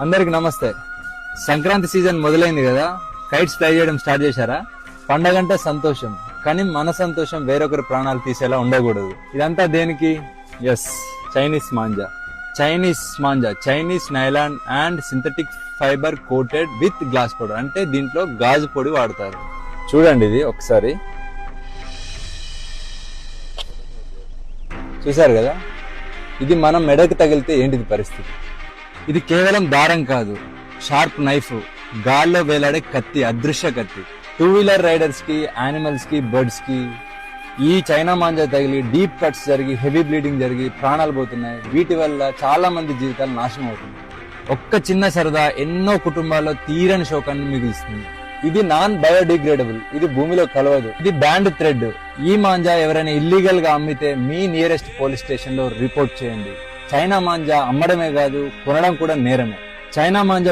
అందరికి నమస్తే. సంక్రాంతి సీజన్ మొదలైంది కదా, కైట్స్ ఫ్లై చేయడం స్టార్ట్ చేశారా? పండగంటే సంతోషం, కానీ మన సంతోషం వేరొకరి ప్రాణాలు తీసేలా ఉండకూడదు. ఇదంతా దేనికి? Yes, Chinese manja. Chinese nylon and synthetic fibre coated with glass powder. అంటే దీంట్లో గాజు పొడి వాడతారు. చూడండి, ఇది ఒకసారి చూసారు కదా, ఇది మనం మెడకు తగిలితే ఏంటిది పరిస్థితి? ఇది కేవలం దారం కాదు, షార్ప్ నైఫ్, గాల్లో వేలాడే కత్తి, అదృశ్య కత్తి. 2-వీలర్ రైడర్స్ కి, యానిమల్స్ కి, బర్డ్స్ కి ఈ చైనా మాంజా తగిలి డీప్ కట్స్ జరిగి హెవీ బ్లీడింగ్ జరిగి ప్రాణాలు పోతున్నాయి. వీటి వల్ల చాలా మంది జీవితాలు నాశనం అవుతున్నాయి. ఒక్క చిన్న సరదా ఎన్నో కుటుంబాల్లో తీరని శోకాన్ని మిగులుస్తుంది. ఇది నాన్ బయోడిగ్రేడబుల్, ఇది భూమిలో కలవదు, ఇది బ్యాండ్ థ్రెడ్. ఈ మాంజా ఎవరైనా ఇల్లీగల్ గా అమ్మితే మీ నియరెస్ట్ పోలీస్ స్టేషన్ లో రిపోర్ట్ చేయండి. చైనా మాంజా అమ్మడమే కాదు, కొనడం కూడా నేరమే. చైనా మాంజా